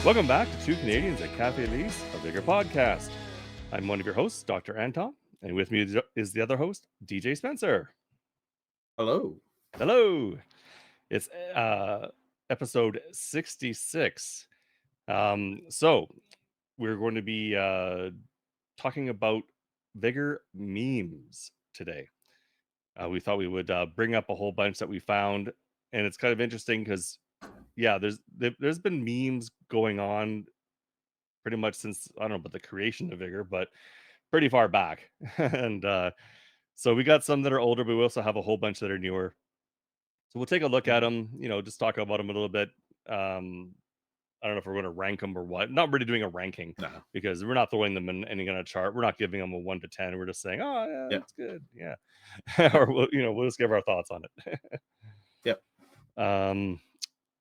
Welcome back to Two Canadians at Kafe Lise, a Vigor podcast. I'm one of your hosts, Dr. Anton, and with me is the other host, DJ Spencer. Hello. Hello. It's episode 66. So we're going to be talking about Vigor memes today. We thought we would bring up a whole bunch that we found, and it's kind of interesting because, yeah, there's been memes going on pretty much since, I don't know about the creation of Vigor, but pretty far back. And so we got some that are older, but we also have a whole bunch that are newer. So we'll take a look at them, just talk about them a little bit. I don't know if we're going to rank them or what. Not really doing a ranking No. because we're not throwing them in any kind of chart. We're not giving them a 1 to 10. We're just saying, oh, yeah, Yeah. that's good. Yeah. Or, we'll just give our thoughts on it. Yep.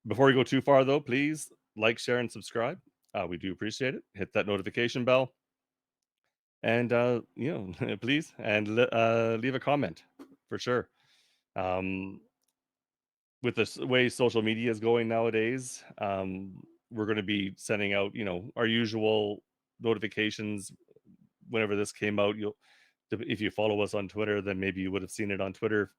Before we go too far, though, please like, share, and subscribe. We do appreciate it. Hit that notification bell. And, please, and leave a comment for sure. With the way social media is going nowadays, we're going to be sending out, our usual notifications whenever this came out. If you follow us on Twitter, then maybe you would have seen it on Twitter.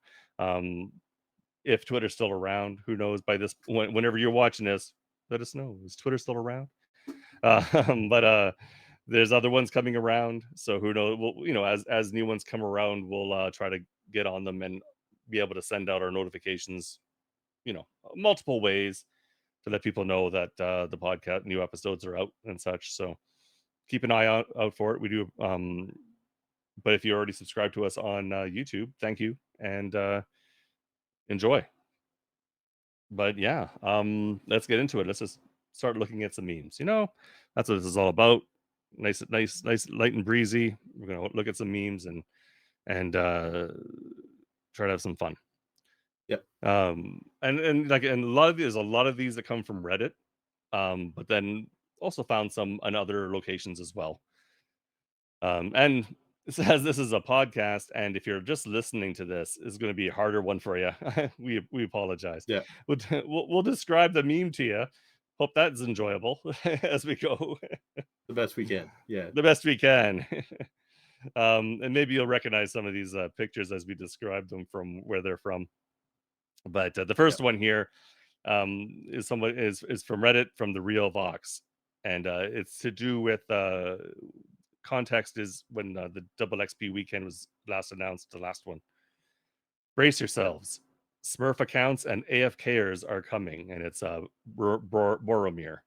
If Twitter's still around, who knows? By this, whenever you're watching this, let us know. Is Twitter still around? But there's other ones coming around, so who knows? We'll, as new ones come around, we'll try to get on them and be able to send out our notifications, multiple ways to let people know that the podcast new episodes are out and such. So keep an eye out for it. We do. But if you already subscribed to us on YouTube, thank you and enjoy. But yeah, let's get into it. Let's just start looking at some memes. That's what this is all about. Nice, light and breezy. We're gonna look at some memes and try to have some fun. Yep. And a lot of these that come from Reddit, but then also found some on other locations as well. And it says this is a podcast, and if you're just listening to this, it's going to be a harder one for you. we apologize. Yeah. We'll describe the meme to you. Hope that's enjoyable as we go. The best we can. Yeah. The best we can. And maybe you'll recognize some of these pictures as we describe them from where they're from. But the first one here is from Reddit, from the Real Vox, and it's to do with context is when the double XP weekend was last announced, the last one. Brace yourselves. Smurf accounts and AFKers are coming, and it's Boromir.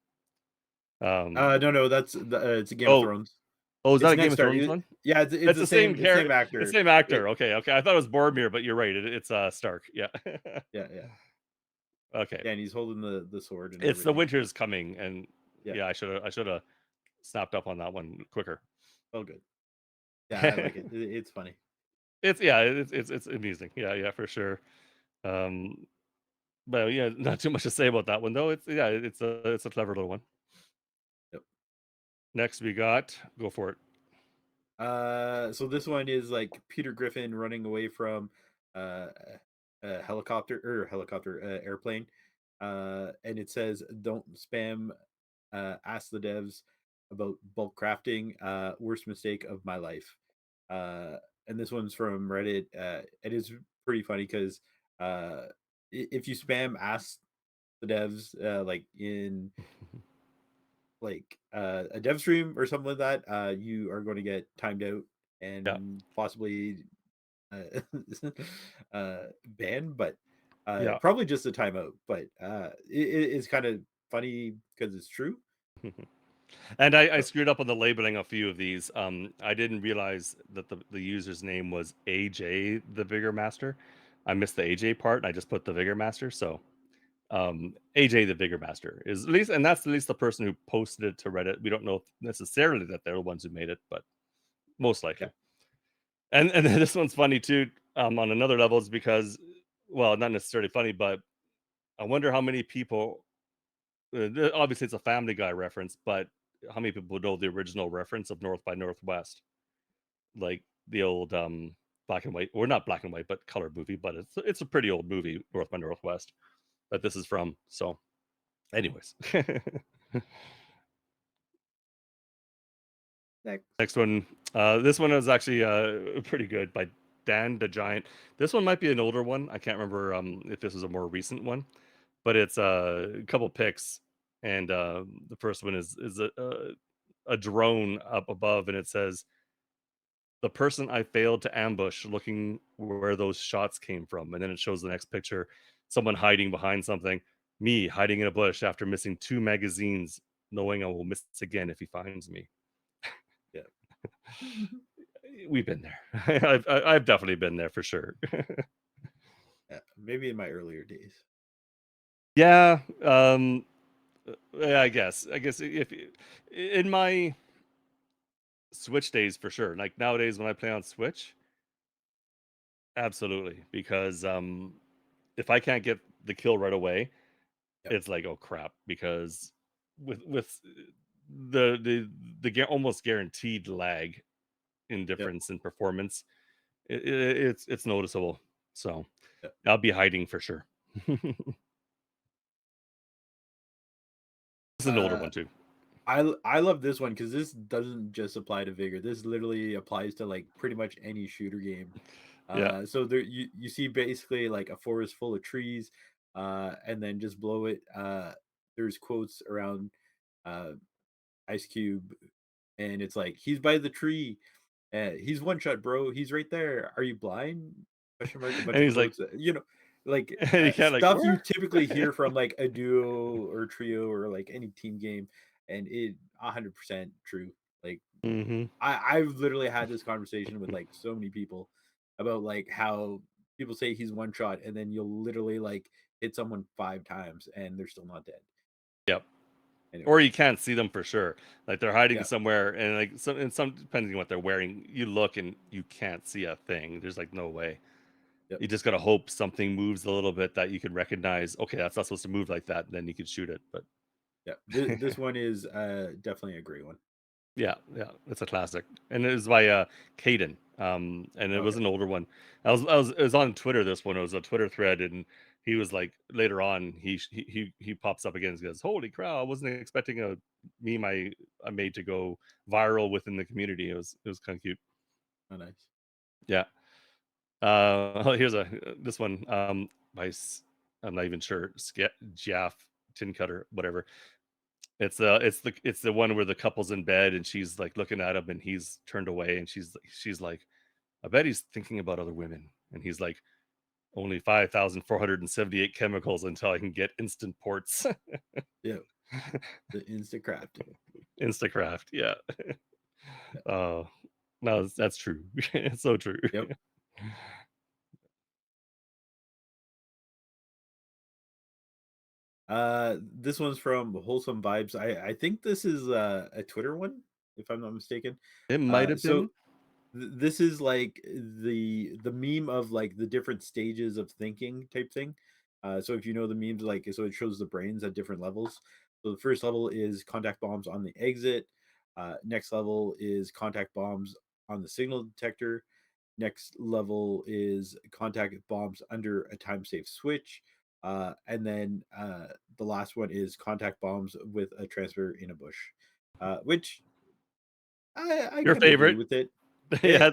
No, that's it's a Game of Thrones. Oh, is that a Game of Thrones one? Yeah, it's the same actor. The same actor. Okay. I thought it was Boromir, but you're right. It's Stark. Yeah. Yeah. Okay. Yeah, and he's holding the sword. And it's everything. The winter's coming, and yeah, I should have snapped up on that one quicker. Oh, good. Yeah, I like it. It's funny. It's amusing. Yeah, for sure. But yeah, not too much to say about that one though. It's a clever little one. Yep. Next we got, go for it. So this one is like Peter Griffin running away from a airplane. And it says, "Don't spam. Ask the devs about bulk crafting. Worst mistake of my life." And this one's from Reddit. It is pretty funny because if you spam ask the devs like in like a dev stream or something like that, you are going to get timed out and possibly banned, but probably just a timeout. But it's kind of funny because it's true. And I screwed up on the labeling a few of these. I didn't realize that the user's name was AJ the Vigor Master. I missed the AJ part, and I just put the Vigor Master. So AJ the Vigor Master is at least, and that's at least the person who posted it to Reddit. We don't know necessarily that they're the ones who made it, but most likely. Yeah. And this one's funny too, on another level, is because, well, not necessarily funny, but I wonder how many people. Obviously, it's a Family Guy reference, but how many people know the original reference of North by Northwest, like the old black and white, or not black and white, but color movie? But it's a pretty old movie, North by Northwest, that this is from. So, anyways, Next. Next one. This one is actually pretty good by Dan the Giant. This one might be an older one. I can't remember if this is a more recent one, but it's a couple pics, and the first one is a drone up above, and it says, "The person I failed to ambush, looking where those shots came from," and then it shows the next picture, someone hiding behind something, me hiding in a bush after missing 2 magazines, knowing I will miss again if he finds me. Yeah. We've been there. I've definitely been there for sure. Yeah. Maybe in my earlier days. Yeah, yeah, I guess if in my Switch days for sure. Like nowadays when I play on Switch, absolutely, because if I can't get the kill right away, Yep. it's like, oh crap, because with almost guaranteed lag in Yep. difference in performance, it's noticeable. So Yep. I'll be hiding for sure. This is an older Uh, one too. I love this one because this doesn't just apply to Vigor. This literally applies to like pretty much any shooter game. Yeah. So there you see basically like a forest full of trees, and then just below it, there's quotes around uh, Ice Cube, and it's like he's by the tree, he's one shot, bro. He's right there. Are you blind? Question mark. A bunch And of he's like, quotes. Like and you can't like, stuff you where? typically hear from like a duo or trio or like any team game, and it 100% true. Like Hmm. I've literally had this conversation with like so many people about like how people say he's one shot, and then you'll literally like hit someone 5 times and they're still not dead. Yep. Or Anyways, you can't see them for sure. Like they're hiding yeah, somewhere, and like some depending on what they're wearing, you look and you can't see a thing. There's like no way. yep, You just gotta hope something moves a little bit that you can recognize. Okay, that's not supposed to move like that. And then you can shoot it. But yeah. This one is definitely a great one. yeah, yeah, it's a classic, and it was by Caden. And it Oh was yeah, an older one. It was on Twitter. This one, it was a Twitter thread, and he was like later on he pops up again and goes, "Holy crow! I wasn't expecting a meme I made to go viral within the community. It was kind of cute." oh nice. Yeah. Here's a this one by I'm not even sure Jaff Tin Cutter, whatever. It's the one where the couple's in bed and she's like looking at him and he's turned away and she's like, "I bet he's thinking about other women." And he's like, "Only 5,478 chemicals until I can get instant ports." Yeah, the instant crafting. Instacraft, yeah. Yeah. Oh, no, that's true. It's so true. Yep. This one's from Wholesome Vibes. I think this is a Twitter one, if I'm not mistaken. It might have So been. this is like the meme of like the different stages of thinking type thing. So if you know the memes, like so it shows the brains at different levels. So the first level is contact bombs on the exit. Next level is contact bombs on the signal detector. Next level is contact bombs under a time safe switch. And then the last one is contact bombs with a transfer in a bush, which I Your kind of agree favorite? with it. Yeah,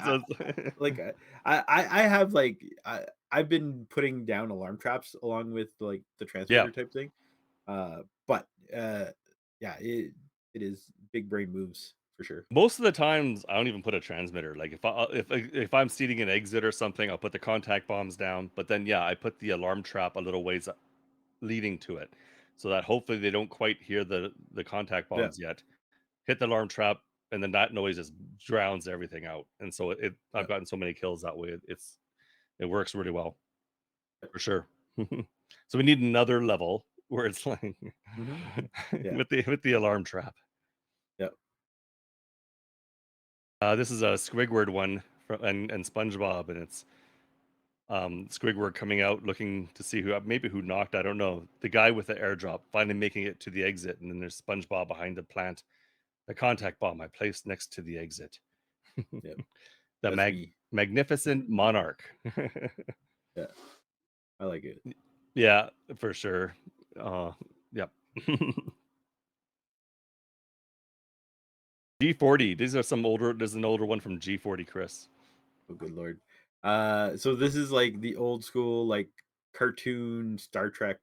Like I have like I've been putting down alarm traps along with like the yeah. transmitter type thing. But yeah, it is big brain moves for sure. Most of the times, I don't even put a transmitter. Like if I'm seating an exit or something, I'll put the contact bombs down. But then, yeah, I put the alarm trap a little ways leading to it, so that hopefully they don't quite hear the contact Yeah, bombs yet. Hit the alarm trap, and then that noise just drowns everything out. And so yeah, I've gotten so many kills that way. It works really well yeah. for sure. So we need another level where it's like Hmm. Yeah, with the alarm trap. yeah, This is a Squidward one from and SpongeBob, and it's Squidward coming out looking to see maybe who knocked. I don't know. The guy with the airdrop finally making it to the exit, and then there's SpongeBob behind the plant. The contact bomb I placed next to the exit. yeah. The That's me. magnificent monarch. Yeah, I like it. Yeah, for sure. Yep. G40. These are some older. There's an older one from G40, Chris. Oh, good lord. So this is like the old school, like cartoon Star Trek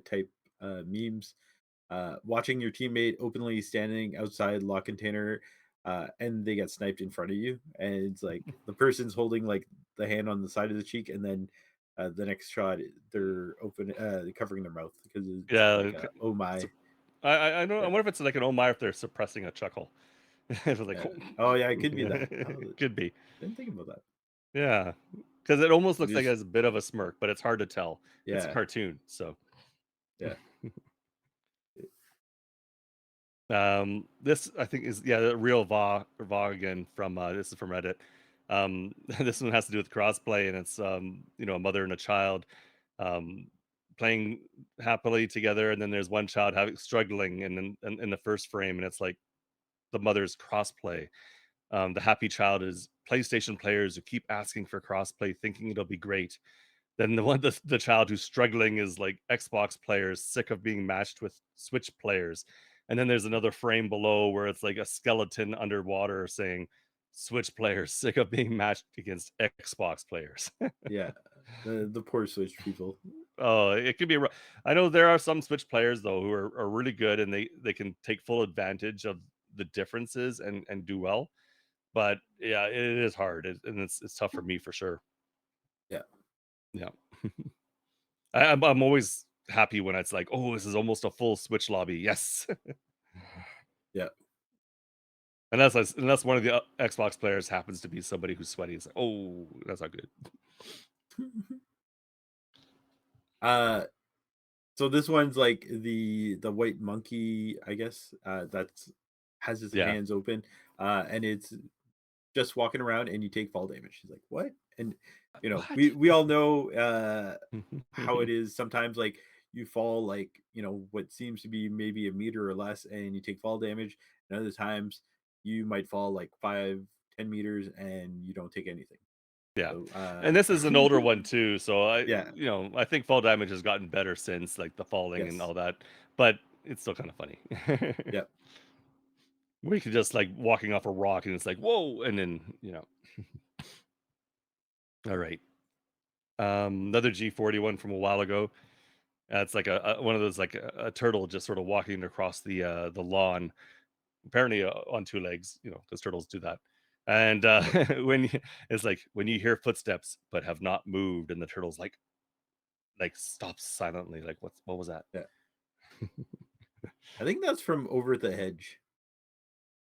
type memes. Watching your teammate openly standing outside lock container, and they get sniped in front of you, and it's like the person's holding like the hand on the side of the cheek, and then the next shot they're open, covering their mouth because it's Yeah. like oh my, So I know. I yeah, wonder if it's like an oh my if they're suppressing a chuckle. It was like, yeah. oh. Oh yeah, it could be that. Oh, Could be. didn't think about that. Yeah, because it almost You looks like it just has a bit of a smirk, but it's hard to tell. It's a yeah, cartoon, so. yeah, This I think is the real Va again from this is from Reddit. This one has to do with crossplay, and it's a mother and a child um playing happily together, and then there's one child having struggling, and then in the first frame, and it's like the mother's crossplay. The happy child is PlayStation players who keep asking for crossplay, thinking it'll be great. Then the child who's struggling is like Xbox players sick of being matched with Switch players. And then there's another frame below where it's like a skeleton underwater saying Switch players sick of being matched against Xbox players. yeah. The poor Switch people. Oh, it could be. I know there are some Switch players though who are really good, and they can take full advantage of the differences and do well. But yeah, it is hard, and it's tough for me for sure. Yeah, Yeah. I'm always happy when it's like, "Oh, this is almost a full Switch lobby, yes." yeah. Unless one of the, Xbox players happens to be somebody who's sweaty, it's like, "Oh, that's not good." uh So this one's like the white monkey, I guess, that's has his Yeah. hands open, and it's just walking around, and you take fall damage. She's like, "What?" And we What? we all know how it is. Sometimes like you fall like what seems to be maybe a meter or less, and you take fall damage. And other times you might fall like 5-10 meters, and you don't take anything. Yeah. So And this is an older one too, so yeah, I think fall damage has gotten better since, like, the falling and yes, all that, but it's still kinda funny. yeah, We could just, like, walking off a rock, and it's like, "Whoa," and then, alright. Another G40 one from a while ago. It's like one of those like a turtle just sort of walking across the lawn, apparently on two legs, because turtles do that. And yeah, it's like when you hear footsteps but have not moved, and the turtle's like stops silently, like what was that? yeah. I think that's from Over the Hedge,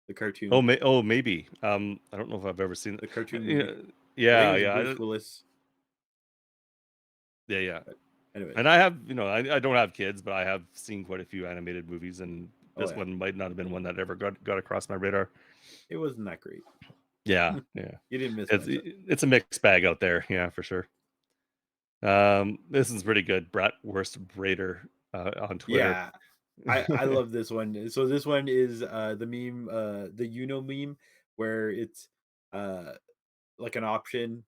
the Oh, cartoon, maybe. I don't know if I've ever seen it. the cartoon movie. Yeah, I think it yeah, was yeah, Bruce Willis. yeah, yeah. But anyways, And I have, I don't have kids, but I have seen quite a few animated movies, and oh this yeah, one might not have been one that ever got across my radar. it wasn't that great. Yeah, You yeah. didn't miss much. It's a mixed bag out there, yeah, for sure. This is pretty good. Bratwurst Raider on Twitter. Yeah, I love this one. So this one is the meme, the meme, where it's uh like an option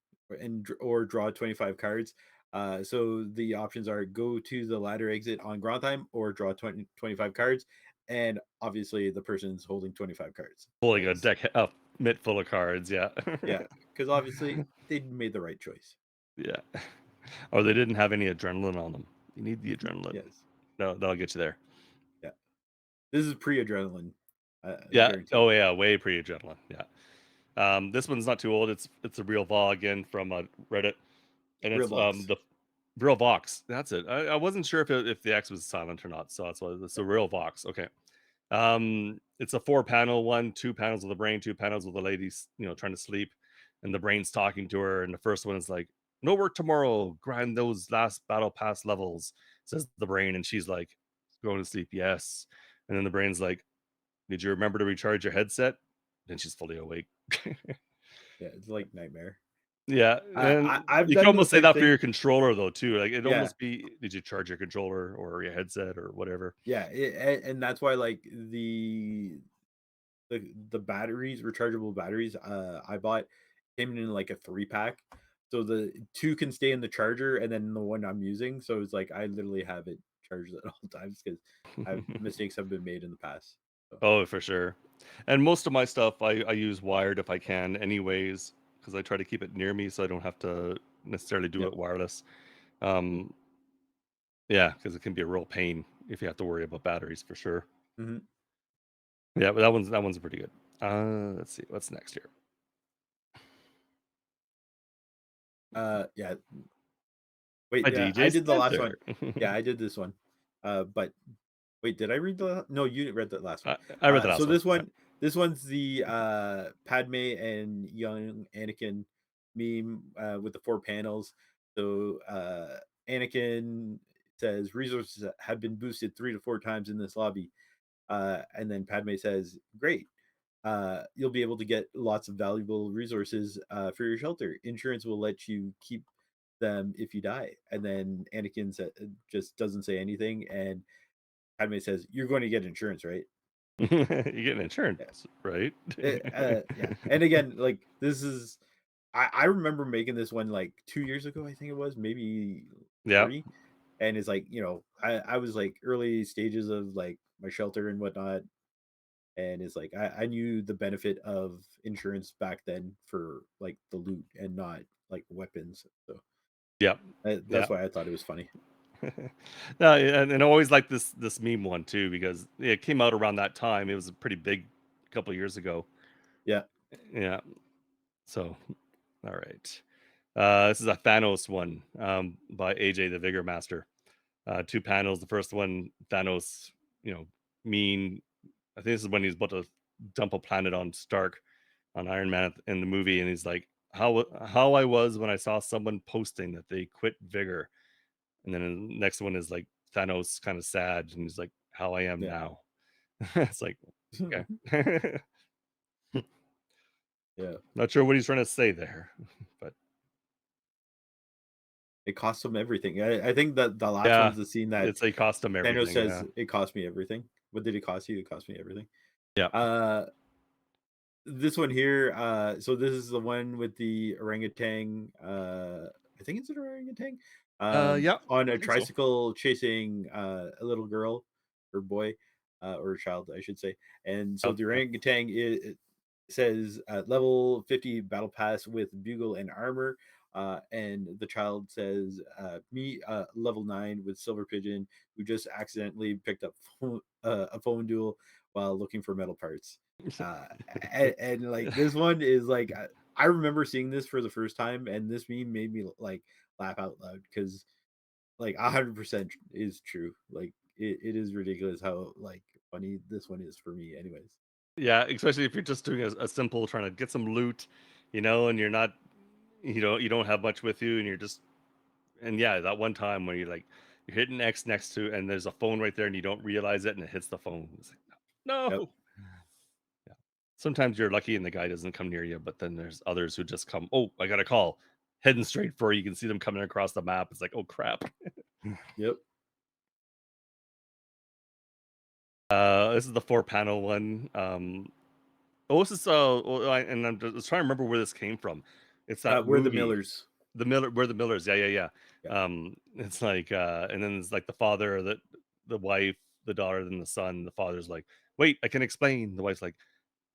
or draw 25 cards. So the options are go to the ladder exit on ground time or draw 25 cards. And obviously the person's holding 25 cards. Pulling a Because, deck a mitt full of cards, yeah. yeah, because obviously they made the right choice. Yeah. Or they didn't have any adrenaline on them. You need the adrenaline. Yes. No, that'll get you there. Yeah. This is pre adrenaline, Yeah. guaranteed. Oh yeah, way pre-adrenaline. Yeah. This one's not too old. It's a real VOG again from Reddit, and Real it's box. the real Vox. That's it. I wasn't sure if the X was silent or not, so that's why it's a real Vox. Okay. It's a 4 panel one, 2 panels of the brain, 2 panels of the ladies, trying to sleep, and the brain's talking to her. And the first one is like, "No work tomorrow. Grind those last battle pass levels," says the brain, and she's like, "Going to sleep, yes." And then the brain's like, "Did you remember to recharge your headset?" Then she's fully awake. Yeah, it's like nightmare. Yeah, I've you can done the almost say same that for thing. your controller though too. Like it'd Yeah, almost be, "Did you charge your controller or your headset or whatever?" yeah, and that's why like the batteries, rechargeable batteries, I bought came in like a 3 pack, so the two can stay in the charger, and then the one I'm using. So it's like I literally have it charged at all times because mistakes have been made in the past. So, Oh, for sure. And most of my stuff I use wired if I can anyways, because I try to keep it near me so I don't have to necessarily do yep. it wireless. Um, yeah, because it can be a real pain if you have to worry about batteries for sure. Hmm. Yeah, but that one's pretty good. Let's see what's next here. Yeah. By Wait, I DJ did the last one. Spencer. Yeah, I did this one. But wait, did I read the? No, you read the last one. I read the So last one. Yeah. this one's the Padme and young Anakin meme with the four panels. So Anakin says resources have been boosted 3 to 4 times in this lobby, and then Padme says, "Great, you'll be able to get lots of valuable resources for your shelter. Insurance will let you keep them if you die." And then Anakin just doesn't say anything, and Padme says, "You're going to get insurance, right?" You're getting Yeah, insurance, right? yeah. And again, like this is, I remember making this one like 2 years ago. I think it was maybe Yeah. 3, and it's like I was like early stages of like my shelter and whatnot, and it's like I knew the benefit of insurance back then for like the loot and not like weapons. So Yeah. that's Yeah. why I thought it was funny. No, yeah, and I always like this meme one too because it came out around that time. It was a pretty big couple years ago. Yeah, Yeah. So, all right. This is a Thanos one by AJ the Vigor Master. Two panels. The first one, Thanos, you know, mean. I think this is when he's about to dump a planet on Stark on Iron Man in the movie, and he's like, how I was when I saw someone posting that they quit Vigor." And then the next one is like Thanos kind of sad, and he's like, "How I am yeah. now." It's like, okay. Yeah. Not sure what he's trying to say there, but It costs him everything. I think that the last yeah, one's the scene that it's a cost him Thanos everything. says Yeah, it cost me everything. What did it cost you? It cost me everything. yeah, Uh this one here, so this is the one with the orangutan, I think it's an orangutan, yeah. on I a think so. tricycle chasing a little girl or boy, or a child, I should say. And so Yep, the yep. orangutan it says level 50 battle pass with bugle and armor. And the child says, me, level 9 with silver pigeon, who just accidentally picked up a phone duel while looking for metal parts. uh and like this one is like I remember seeing this for the first time, and this meme made me like laugh out loud because like 100% is true. Like it is ridiculous how like funny this one is for me anyways. Yeah, especially if you're just doing a simple trying to get some loot, and you're not, you don't have much with you, and you're just, and yeah, that one time when you're hitting X next to, and there's a phone right there, and you don't realize it, and it hits the phone. It's like, no. Yep. No. Yeah. Sometimes you're lucky and the guy doesn't come near you, but then there's others who just come, "Oh, I got a call." Heading straight for you. You can see them coming across the map. It's like, "Oh crap." Yep. This is the four panel one. This is and I'm just trying to remember where this came from. It's that We're the movie, Millers. We're the Millers. Yeah, yeah, Yeah. yeah. It's like, and then it's like the father, the wife, the daughter, then the son. The father's like, "Wait, I can explain." The wife's like,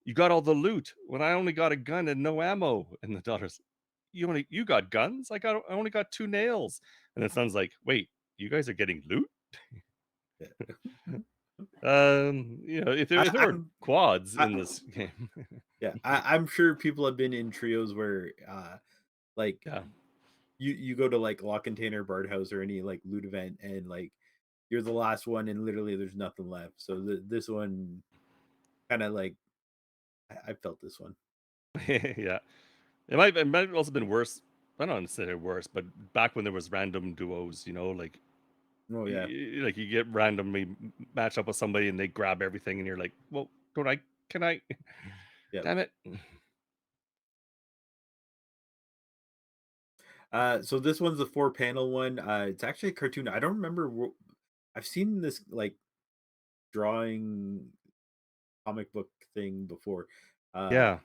"You got all the loot when I only got a gun and no ammo." And the daughter's, you got guns? I only got two nails." And the son's like, "Wait, you guys are getting loot?" Yeah. If there were I'm quads I, in this game. yeah, I'm sure people have been in trios where like Yeah. you go to like Lock Container Bard House or any like loot event, and like you're the last one and literally there's nothing left. So this one kind of like I felt this one. Yeah. It might have also been worse. I don't want to say worse, but back when there was random duos, like Oh yeah. like you get randomly match up with somebody and they grab everything and you're like, "Well, don't I can I Yep. damn it." So this one's the 4 panel one. It's actually a cartoon. I don't remember. I've seen this like drawing comic book thing before. Uh, Yeah.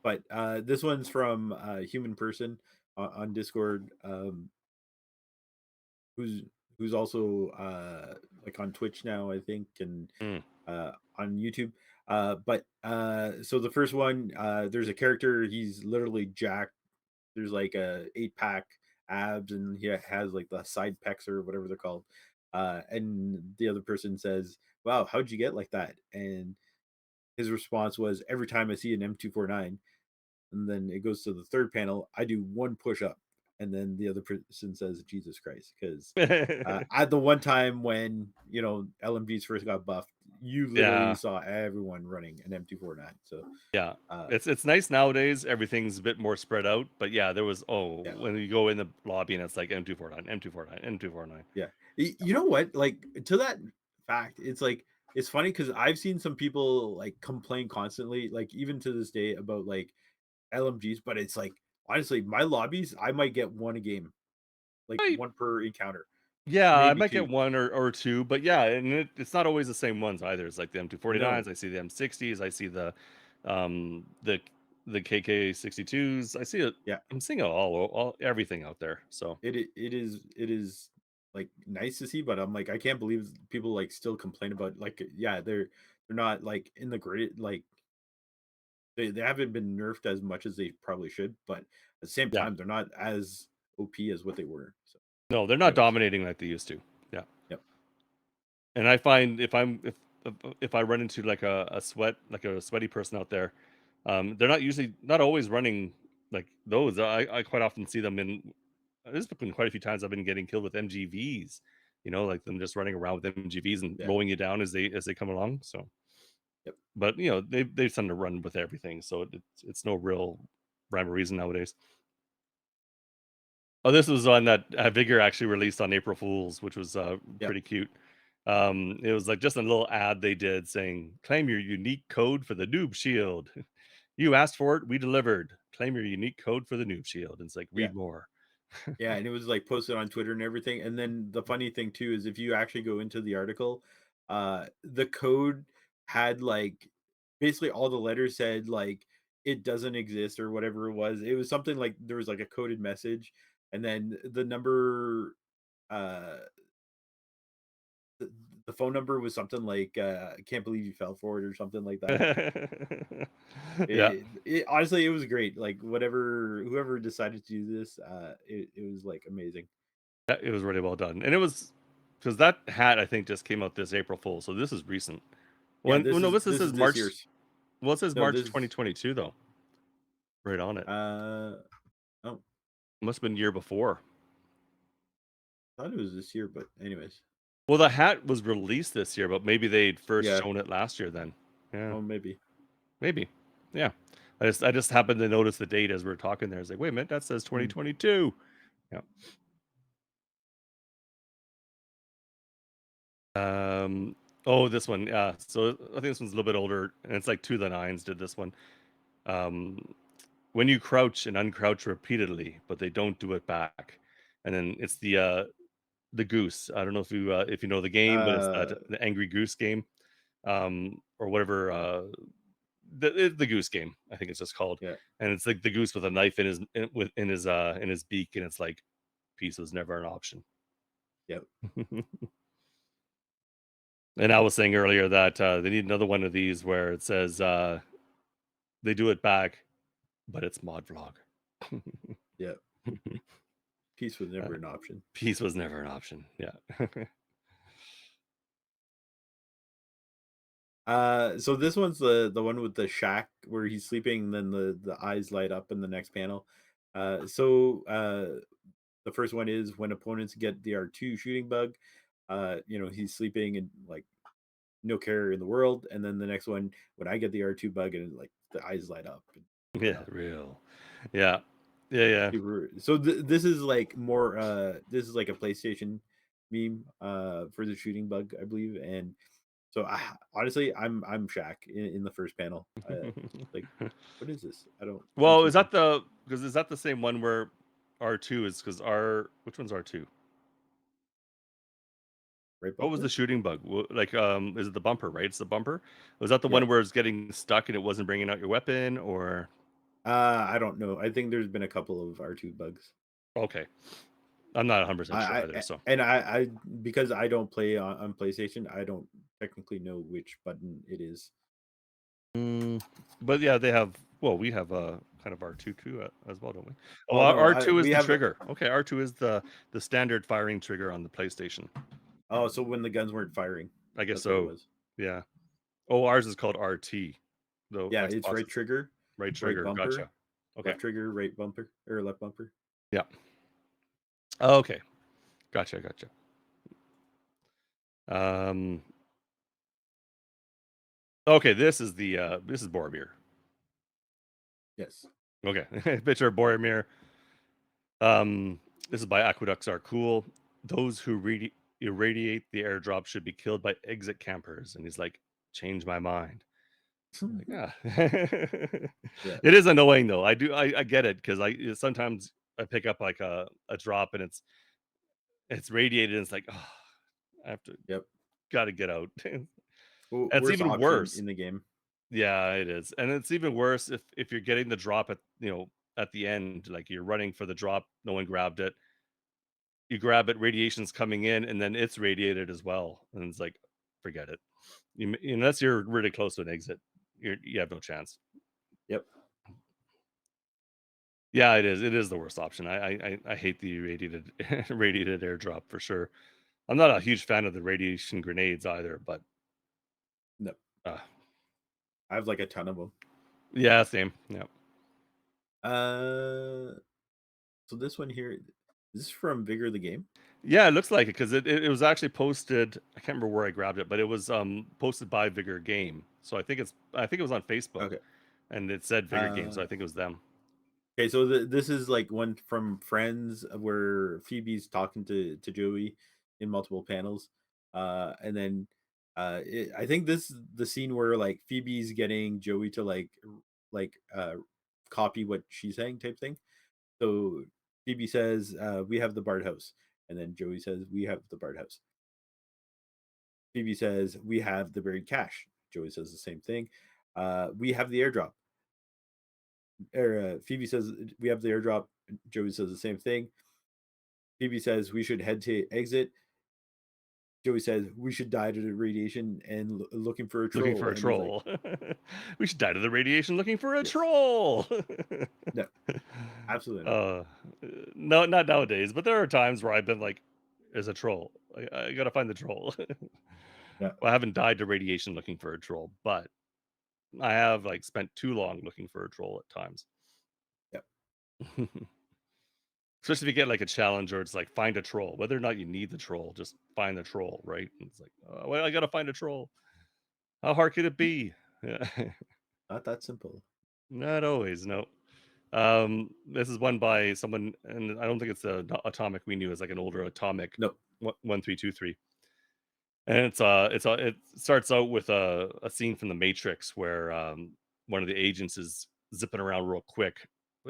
but this one's from Human Person on Discord, who's who's also like on Twitch now, I think, and Mm. on YouTube. So the first one, there's a character. He's literally jacked. There's like a 8 pack abs, and he has like the side pecs or whatever they're called. And the other person says, "Wow, how'd you get like that?" And his response was, "Every time I see an M249," and then it goes to the third panel. I do one push up, and then the other person says, "Jesus Christ," because at the one time when LMGs first got buffed, you literally Yeah. saw everyone running an M249. So Yeah. uh, It's nice nowadays. Everything's a bit more spread out. But yeah, there was yeah, when you go in the lobby and it's like M249, M249, M249. yeah. You know what? Like, to that fact, it's like it's funny because I've seen some people like complain constantly, like even to this day, about like LMGs. But it's like, honestly, my lobbies, I might get one a game, like I one per encounter, Yeah, I maybe might two. get one or two, but yeah, and it's not always the same ones either. It's like the M249s, No, I see the M60s, I see um the the KK62s. I see it. yeah, I'm seeing all everything out there. So it is like nice to see, but I'm like, I can't believe people like still complain about, like, yeah, they're not like in the great, like they haven't been nerfed as much as they probably should, but at the same yeah, time they're not as OP as what they were. So no, they're not anyways, dominating like they used to. Yeah, yep. and I find if I run into like like a sweaty person out there, they're not always running like those. I quite often see them in. There's been quite a few times I've been getting killed with MGVs. Like them just running around with MGVs and Yeah, mowing you down as they come along. So, yep. but they tend to run with everything, so it's no real rhyme or reason nowadays. Oh, this was on that Vigor actually released on April Fools, which was Yep. pretty cute. It was like just a little ad they did saying, "Claim your unique code for the Noob Shield. You asked for it, we delivered. Claim your unique code for the Noob Shield." And it's like, Yeah. read more. Yeah, and it was like posted on Twitter and everything. And then the funny thing too is, if you actually go into the article, the code had like basically all the letters said like it doesn't exist or whatever it was. It was something like there was like a coded message, and then the number, uh the, the phone number was something like, "I can't believe you fell for it," or something like that. Yeah, Honestly, it was great. Like, whatever, whoever decided to do this, it was like amazing. it was really well done, and it was because that hat I think just came out this April Fool, so this is recent. Yeah, Well, no, this this says is this March. year's. Well, it says No, March this is 2022 though, right on it. uh oh, Must have been year before. I thought it was this year, but anyways. Well, the hat was released this year, but maybe they'd first Yeah, shown it last year then. Yeah, oh maybe. maybe. Yeah. I just happened to notice the date as we were talking there. It's like, wait a minute, that says Mm, 2022. Yeah. Um. Oh, this one. Yeah. So I think this one's a little bit older, and it's like To the Nines did this one. Um, when you crouch and uncrouch repeatedly, but they don't do it back, and then it's the goose. I don't know if you know the game, but it's uh the Angry Goose game, or whatever. The goose game, I think it's just called, yeah, and it's like the goose with a knife in his beak, and it's like peace was never an option. yeah, And I was saying earlier that they need another one of these where it says they do it back, but it's mod vlog. yeah. Peace was uh, never an option. peace was never an option. Yeah. So this one's the one with the shack where he's sleeping, and then the eyes light up in the next panel. The first one is when opponents get the R2 shooting bug. He's sleeping and like no care in the world. And then the next one, when I get the R2 bug and like the eyes light up. And, you Yeah, know, real. Yeah. Yeah, yeah. so this is like more. This is like a PlayStation meme for the shooting bug, I believe. And so honestly, I'm Shaq in the first panel. Like, what is this? I'm Well, confused. is that the same one where R2 is because R which one's R2? Right What was the bumper? shooting bug? Like, is it the bumper, right? It's the bumper. Was that the Yeah. one where it's getting stuck and it wasn't bringing out your weapon, or I don't know. I think there's been a couple of R2 bugs. okay? I'm not 100% sure I, either. I So and I because I don't play on PlayStation, I don't technically know which button it is. But yeah, they have. Well, we have kind of R2 as well, don't we? Oh, Oh no, R2 is we the have. trigger. Okay, R2 is the standard firing trigger on the PlayStation. Oh, so when the guns weren't firing, I guess that's what it so. was. Yeah. Oh, ours is called RT. Though Yeah, it's Xbox right is trigger, right right trigger. Gotcha. bumper, Okay. left trigger, right bumper, or left bumper. Yeah. Okay. Gotcha. Gotcha. Um. Okay. This is Boromir. Yes. Okay. Picture of Boromir. Um. This is by Aqueducts Are Cool. Those who irradiate the airdrop should be killed by exit campers. And he's like, change my mind. I'm like, yeah. Yeah. It is annoying though. I get it because sometimes I pick up like a drop and it's radiated and it's like, oh, I have to Yep. gotta get out. It's Worst even option worse. in the game. Yeah, it is. And it's even worse if you're getting the drop at the end, like you're running for the drop, no one grabbed it. You grab it, radiation's coming in, and then it's radiated as well. And it's like, forget it. Unless you're really close to an exit, you have no chance. Yep. Yeah, it is. It is the worst option. I hate the radiated radiated airdrop for sure. I'm not a huge fan of the radiation grenades either, but No, uh, I have like a ton of them. yeah, same. Yeah, Uh, so this one here, this is from Vigor the game. yeah, it looks like it because it was actually posted. I can't remember where I grabbed it, but it was posted by Vigor Game. So I think it was on Facebook, Okay. and it said Vigor Game, so Uh, I think it was them. okay. So this is like one from Friends where Phoebe's talking to Joey in multiple panels, and then I think this is the scene where like Phoebe's getting Joey to like copy what she's saying type thing. So Phoebe says, "We have the Bard house," and then Joey says, "We have the Bard house." Phoebe says, "We have the buried cache." Joey says the same thing. We have the airdrop. Phoebe says, "We have the airdrop." Joey says the same thing. Phoebe says, "We should head to exit." Joey says, "We should die to the radiation and looking for a Looking troll." for a And he's like, troll. We should die to the radiation looking for a "Yes, troll. no, absolutely not." uh, no, not nowadays, but there are times where I've been like, "There's a troll. I gotta find the troll." Yeah, Well, I haven't died to radiation looking for a troll, but I have like spent too long looking for a troll at times. yeah, Especially if you get like a challenge or it's like find a troll. Whether or not you need the troll, just find the troll, right? And it's like, well, I gotta find a troll. How hard could it be? Yeah. not that simple. Not always, no. This is one by someone, and I don't think it's a atomic we knew. It's like an older atomic No, 1323, and it starts out with a scene from the Matrix where one of the agents is zipping around real quick,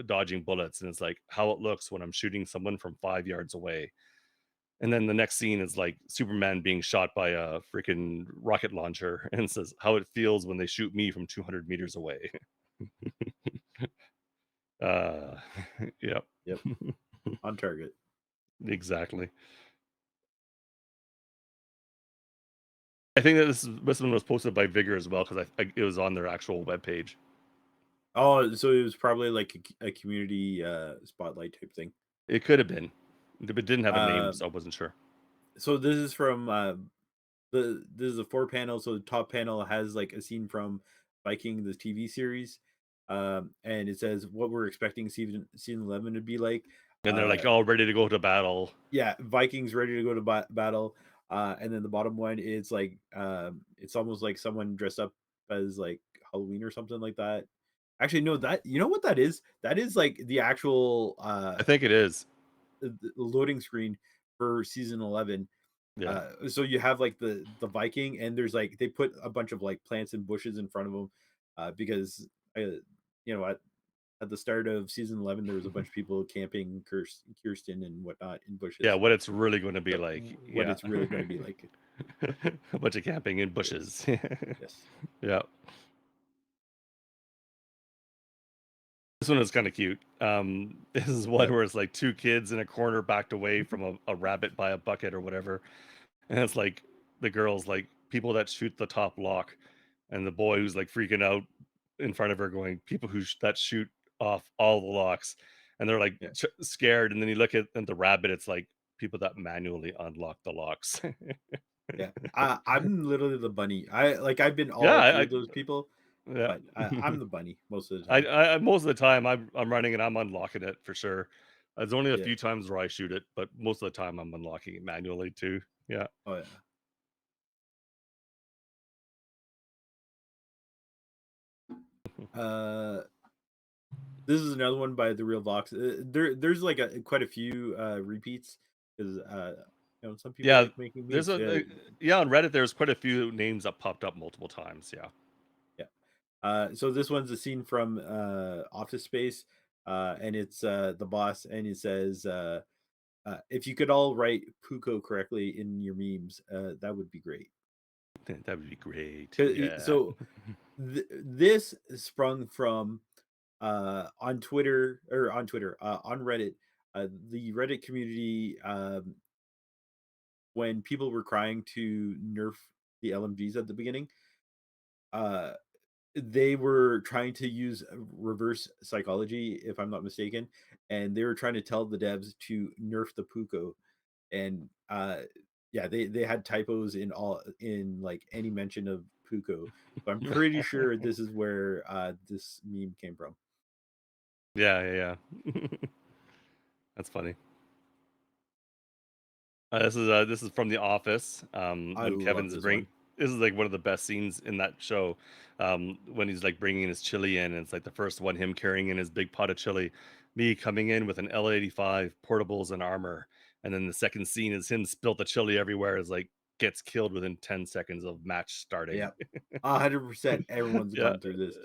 dodging bullets, and it's like how it looks when I'm shooting someone from 5 yards away. And then the next scene is like Superman being shot by a freaking rocket launcher, and it says how it feels when they shoot me from 200 meters away. Uh, yep. yep, on target. Exactly. I think that this one was posted by Vigor as well because it was on their actual webpage. Oh, so it was probably like a community spotlight type thing. It could have been, but it didn't have a name, Uh, so I wasn't sure. so this is from this is a four panel. So the top panel has like a scene from Viking, the TV series, and it says what we're expecting season 11 to be like. And they're Uh, like all ready to go to battle. yeah, Vikings ready to go to battle. And then the bottom one is like it's almost like someone dressed up as like Halloween or something like that. Actually, no, that you know what that is? That is like the actual I think it is. the loading screen for season 11. Yeah. So you have like the Viking, and there's like they put a bunch of like plants and bushes in front of them, because you know at the start of season 11 there was a bunch of people camping Kirsten and whatnot in Yeah. bushes. What it's really going to be So like. what Yeah. it's really going to be like. A bunch of camping in Yes, bushes. yes, Yeah. This one is kind of cute. This is one yep, where it's like two kids in a corner backed away from a rabbit by a bucket or whatever. And it's like the girls like people that shoot the top lock, and the boy who's like freaking out in front of her, going people that shoot off all the locks, and they're like Yeah, scared. And then you look at the rabbit, it's like people that manually unlock the locks. yeah. I'm literally the bunny. I've been Yeah, all three of those people, yeah. but I'm the bunny most of the I, time. I most of the time I'm running and I'm unlocking it for sure. There's only a Yeah. few times where I shoot it, but most of the time I'm unlocking it manually too. Yeah. Oh yeah. Uh, this is another one by the Real Vox. There's like quite a few repeats because some people Yeah, like making there's memes. yeah, on Reddit there's quite a few names that popped up multiple times. Yeah. Yeah. So this one's a scene from Office Space, and it's the boss, and he says, "If you could all write Puko correctly in your memes, that would be great." That would be great. 'Cause Yeah. So this sprung from on Twitter, on Reddit, the Reddit community, when people were crying to nerf the LMGs at the beginning. Uh, they were trying to use reverse psychology, if I'm not mistaken, and they were trying to tell the devs to nerf the Puko. And yeah, they had typos in like any mention of Puko. So I'm pretty sure this is where this meme came from. Yeah, yeah, yeah. That's funny. This is from The Office. I When love Kevin's this bring one. This is like one of the best scenes in that show. When he's like bringing his chili in, and it's like the first one, him carrying in his big pot of chili, me coming in with an L85 portables and armor, and then the second scene is him spilt the chili everywhere. Is like gets killed within 10 seconds of match starting. Yeah, 100%. Everyone's Yeah, gone through this.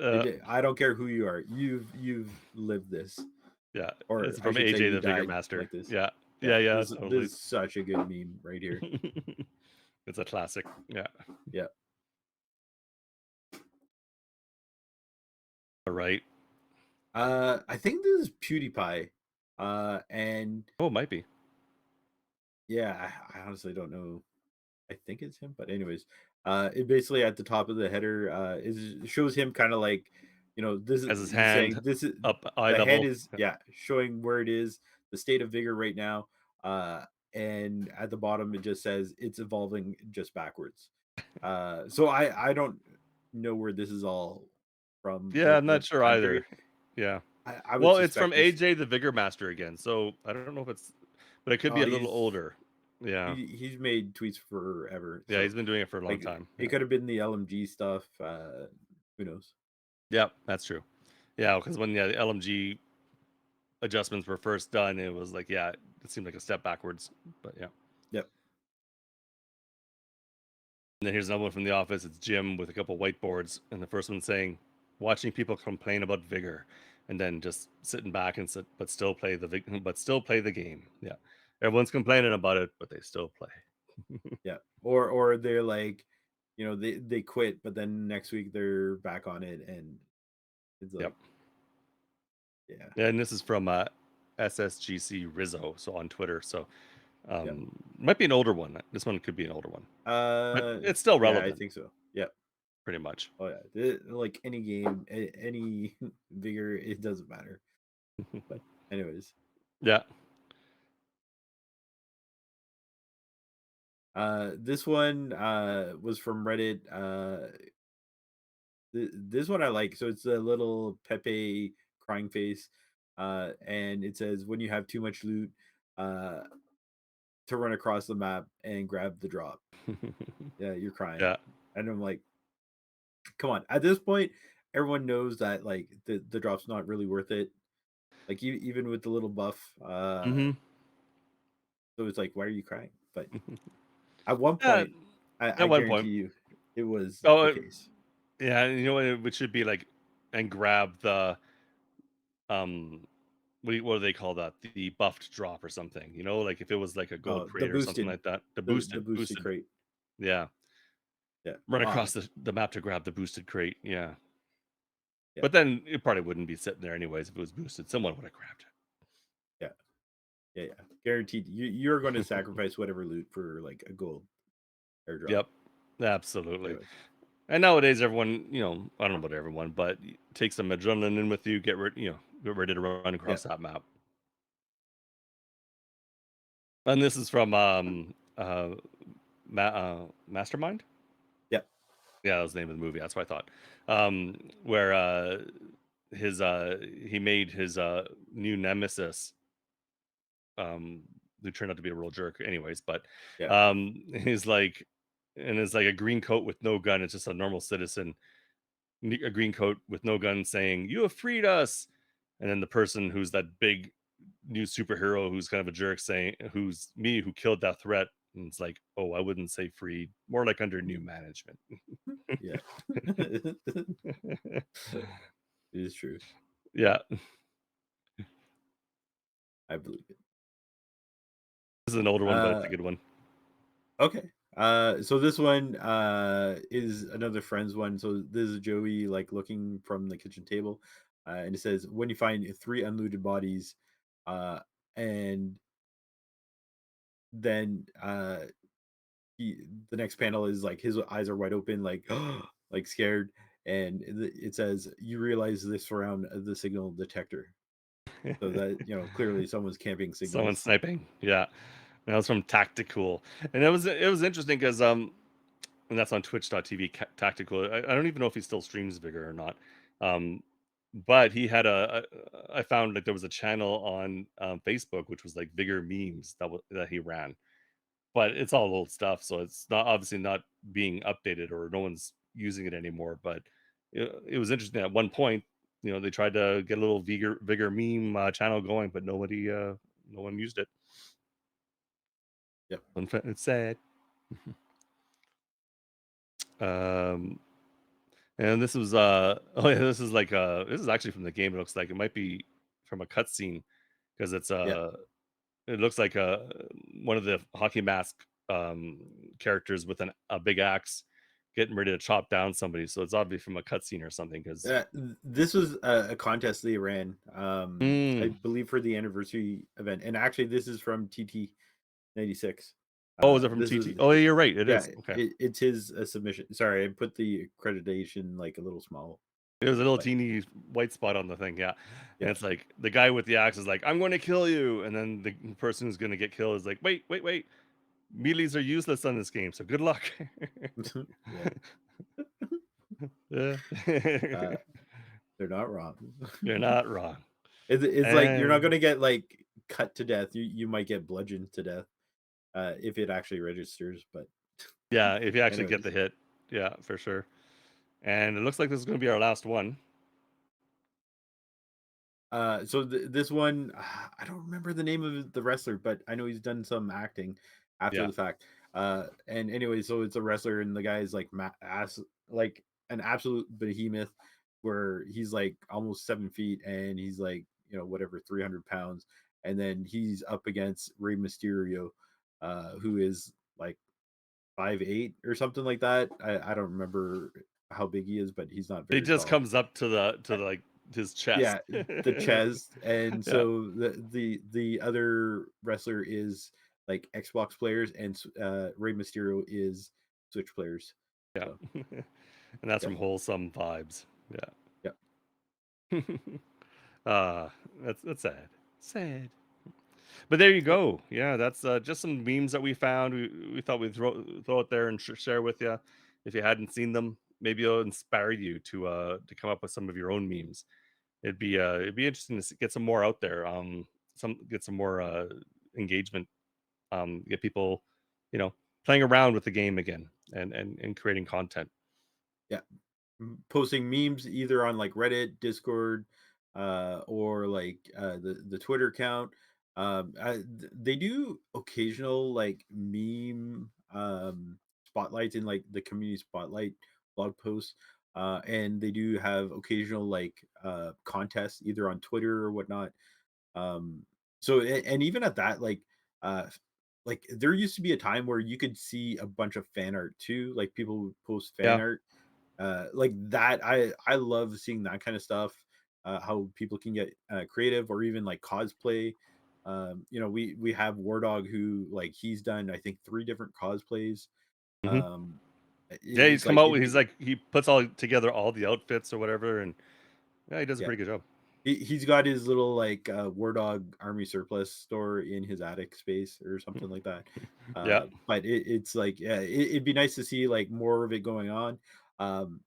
uh, I don't care who you are. You've lived this, yeah. or It's I from should say, AJ you the Vigor died Master. like this. Yeah, Yeah, yeah, yeah. this Totally. is such a good meme right here. It's a classic. Yeah. Yeah. All right. I think this is PewDiePie. And Oh, it might be. yeah, I honestly don't know. I think it's him, but anyways, it basically at the top of the header is shows him kind of like, this is Has his he's hand saying this is up eye the hand level. is, yeah, showing where it is, the state of Vigor right now. And at the bottom it just says it's evolving just backwards. So I don't know where this is all from, Yeah, what I'm not what sure time period. either. Yeah. I would Well, it's from suspect this. AJ the Vigor Master again, so I don't know if it's, but it could be Oh, a little older. Yeah. he's made tweets forever, Yeah, so he's been doing it for a long like time. it Yeah. could have been the LMG stuff. Who knows? Yeah, that's true. Yeah, because when the LMG adjustments were first done, it was like, yeah, it seemed like a step backwards. But yeah. Yep. And then here's another one from The Office. It's Jim with a couple whiteboards, and the first one saying, "Watching people complain about vigor," and then just sitting back and sit, but still play but still play the game. Yeah, everyone's complaining about it, but they still play. Yeah. Or they're like, they quit, but then next week they're back on it, and it's Yep. like, yeah, Yeah, and this is from SSGC Rizzo, so on Twitter. So yeah. might be an older one. This one could be an older one, but Uh, it's still yeah, I relevant, think so. Yeah. pretty much. Oh yeah. Like any game, any Vigor, it doesn't matter. But anyways, Yeah. this one was from Reddit. This one I like. So it's a little Pepe crying face, and it says, "When you have too much loot, uh, to run across the map and grab the drop. Yeah, you're crying." Yeah. And I'm like, come on. At this point, everyone knows that like the drop's not really worth it. Like even with the little buff, Hmm. so it's like, why are you crying? But at one Yeah. point, I At one guarantee point. you, it was Oh, the case. yeah. You know what? It should be like, and grab the um what do they call that? The buffed drop or something, like if it was like a gold Oh, the crate or something boosted, like that. The the boosted, boosted crate. yeah. Yeah. Run across the map to grab the boosted crate, yeah. Yeah. But then it probably wouldn't be sitting there anyways if it was boosted. Someone would have grabbed Yeah. Yeah. Yeah. Guaranteed. You're going to sacrifice whatever loot for like a gold. airdrop. Yep. Absolutely. Anyway, And nowadays, everyone, I don't know about everyone, but take some adrenaline in with you, get ready to run yeah, across that map. And this is from Mastermind. yeah, Yeah, that was the name of the movie. That's what I thought. Where his he made his new nemesis, um, who turned out to be a real jerk, anyways. But yeah. he's like, and it's like a green coat with no gun. It's just a normal citizen, a green coat with no gun, saying, "You have freed us." And then the person who's that big new superhero who's kind of a jerk saying, "Who's me who killed that threat?" And it's like, "Oh, I wouldn't say freed, more like under new management." Yeah. It is true. Yeah, I believe it. this is an older one, but it's Uh, a good one. okay. So this one is another friend's one. So this is Joey like looking from the kitchen table, and it says when you find three unlooted bodies, uh, and then the next panel is like his eyes are wide open, like like scared, and it says you realize this around the signal detector. So that clearly someone's camping Someone signals. sniping. Yeah, that was from Tactical, and it was interesting because and that's on twitch.tv tactical. I don't even know if he still streams Vigor or not. Um, but he had I found like there was a channel on Facebook which was like Vigor memes that he ran, but it's all old stuff, so it's not obviously not being updated or no one's using it anymore. But it was interesting at one point. They tried to get a little Vigor meme channel going, but no one used it. Yep. It's sad. Um, And this was oh yeah, this is actually from the game. It looks like it might be from a cutscene because Yeah. it looks like one of the hockey mask characters with a big axe getting ready to chop down somebody. So it's obviously from a cutscene or something. Because This was a contest they ran, I mm. believe, for the anniversary event. And actually, this is from TT 96. Oh, is it from This TT? is Oh, yeah, you're right. It yeah, is okay. it's his submission. Sorry, I put the accreditation like a little small, It was a little but teeny white spot on the thing, yeah. And yeah. it's like the guy with the axe is like, "I'm going to kill you," and then the person who's going to get killed is like, "Wait, wait, wait! Melees are useless on this game, so good luck." Yeah, Yeah. uh, they're not wrong. You're not wrong. It's like you're not And gonna get like cut to death. You might get bludgeoned to death if it actually registers. But yeah, if you actually get the anyways, hit. Yeah, for sure. And it looks like this is gonna be our last one. so this one, I don't remember the name of the wrestler, but I know he's done some acting after Yeah. the fact. And anyway, so it's a wrestler, and the guy is like like an absolute behemoth, where he's like almost 7 feet, and he's like whatever 300 pounds, and then he's up against Rey Mysterio, who is like 5'8" or something like that. I don't remember how big he is, but he's not It very just tall. comes up to like his chest. Yeah, the chest, and Yeah. so the other wrestler is like Xbox players, and Rey Mysterio is Switch players. Yeah. So And that's yeah, from Wholesome Vibes. yeah, Yeah. That's sad. Sad. But there you yep, go. Yeah, that's just some memes that we found. We thought we'd throw it there and share with you. If you hadn't seen them, maybe it'll inspire you to come up with some of your own memes. It'd be interesting to get some more out there. Get some more engagement. Get people, you know, playing around with the game again and creating content. yeah. Posting memes either on like Reddit, Discord, or like the Twitter account. They do occasional like meme spotlights in like the community spotlight blog posts, and they do have occasional like contests either on Twitter or whatnot. So and even at that, uh like there used to be a time where you could see a bunch of fan art too, like people would post fan Yeah, art like that. I love seeing that kind of stuff, how people can get creative, or even like cosplay. We have War Dog, who like he's done I think three different cosplays, Mhm. Um, Yeah, he's it's come like out he's like he puts all together all the outfits or whatever, and yeah, he does a yeah, pretty good job. he's got his little like War Dog Army surplus store in his attic space or something like that. Yeah. But it's like yeah, it'd be nice to see like more of it going on. Um,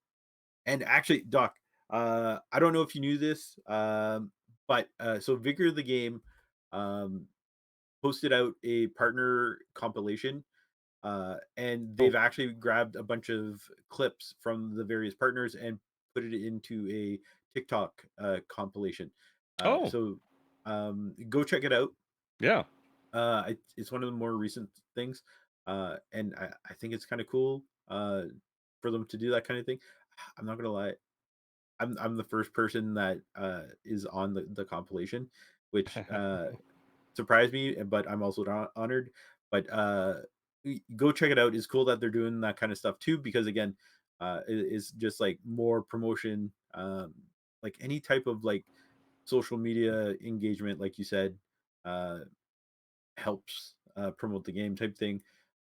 and actually, Doc, I don't know if you knew this, but so Vigor the game um, posted out a partner compilation, and they've Oh. actually grabbed a bunch of clips from the various partners and put it into a TikTok compilation. Oh, So go check it out. yeah. It's one of the more recent things, and I think it's kind of cool for them to do that kind of thing. I'm not gonna lie, I'm the first person that is on the compilation, which surprised me, but I'm also honored. But go check it out. It's cool that they're doing that kind of stuff too, because again, it's just like more promotion, like any type of like social media engagement, like you said, uh, helps promote the game type thing.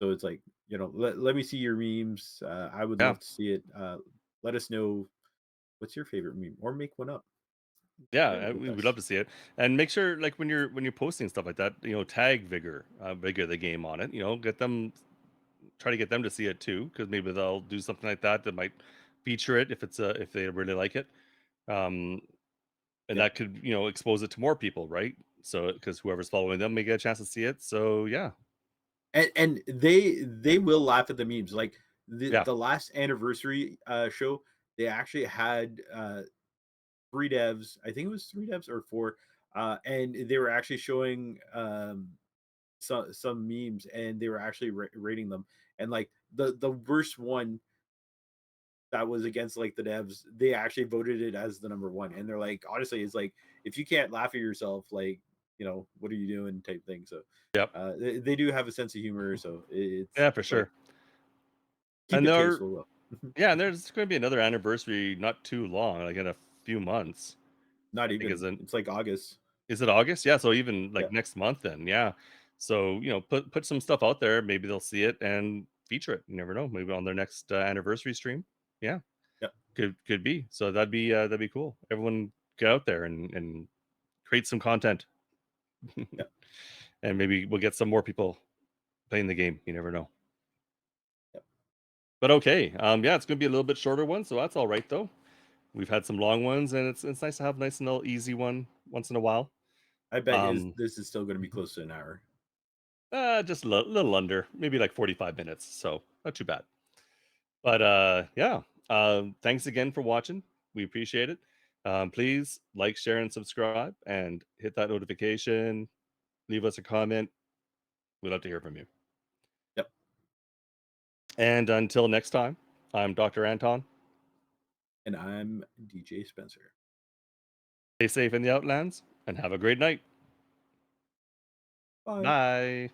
So it's like let me see your memes. I would Yeah. love to see it. Let us know what's your favorite meme, or make one up. Yeah, Share it with we'd love us. to see it, and make sure like when you're posting stuff like that, tag Vigor, Vigor the game on it. Get them, try to get them to see it too, because maybe they'll do something like that that might feature it if they really like it, um, and Yeah. that could expose it to more people, right? So because whoever's following them may get a chance to see it. So yeah, And they will laugh at the memes. Like yeah, the last anniversary show, they actually had three devs. I think it was three devs or four, and they were actually showing some memes, and they were actually rating them. And like the worst one that was against like the devs, they actually voted it as the number one. And they're like, honestly, it's like if you can't laugh at yourself, like what are you doing type thing. So yep, they do have a sense of humor, so yeah, for it's like sure. keep And it there, tasteful though. yeah, and there's going to be another anniversary not too long, like in a few months. Not I think even. It's like August. is it August? Yeah, so even Yeah, like next month then, yeah. So, put some stuff out there, maybe they'll see it and feature it. You never know, maybe on their next anniversary stream. Yeah, yeah, could be. So that'd be cool. Everyone get out there and create some content. yeah, And maybe we'll get some more people playing the game. You never know. yeah. But okay, yeah, it's gonna be a little bit shorter one, so that's all right though. We've had some long ones, and it's nice to have a nice and little easy one once in a while. I bet is Um, this is still going to be close to an hour. just a little under, maybe like 45 minutes, so not too bad. But yeah, thanks again for watching. We appreciate it. Please like, share, and subscribe, and hit that notification. Leave us a comment. We'd love to hear from you. Yep. And until next time, I'm Dr. Anton. And I'm DJ Spencer. Stay safe in the Outlands, and have a great night. Bye. Bye.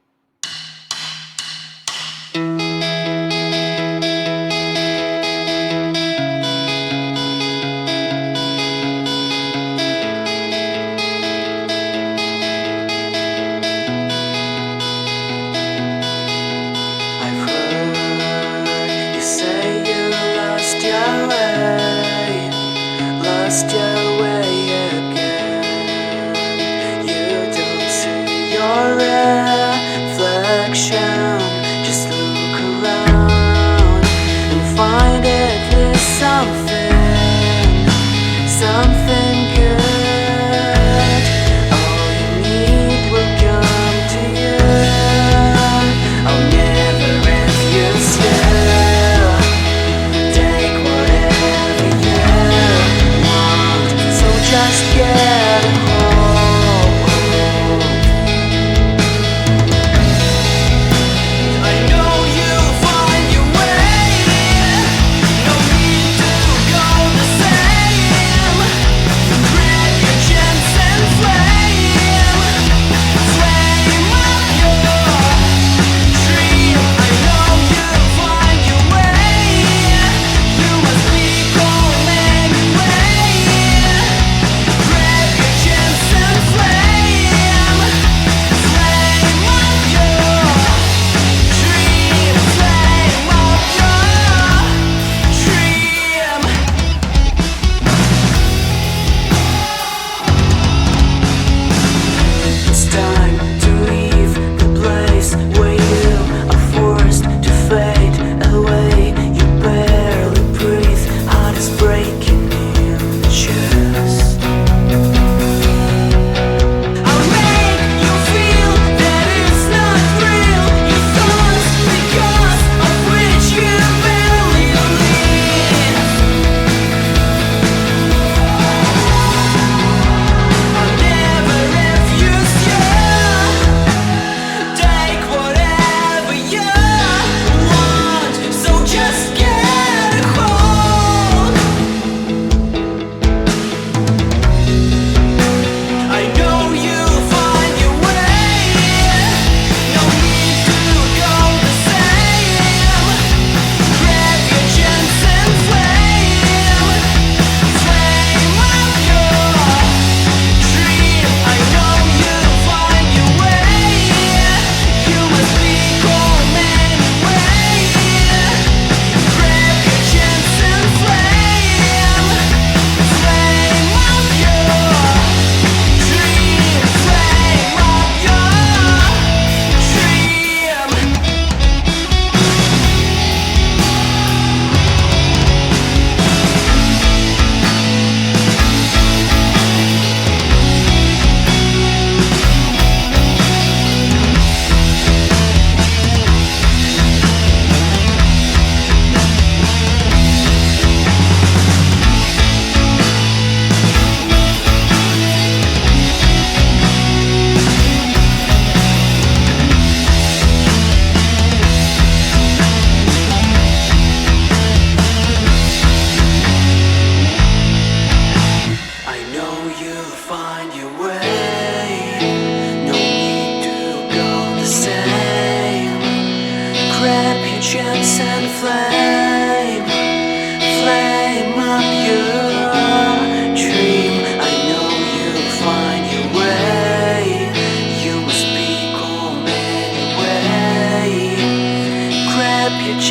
I've heard you say you lost your way, lost your way again. You don't see your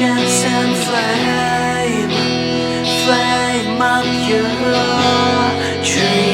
patience and flame up your dreams.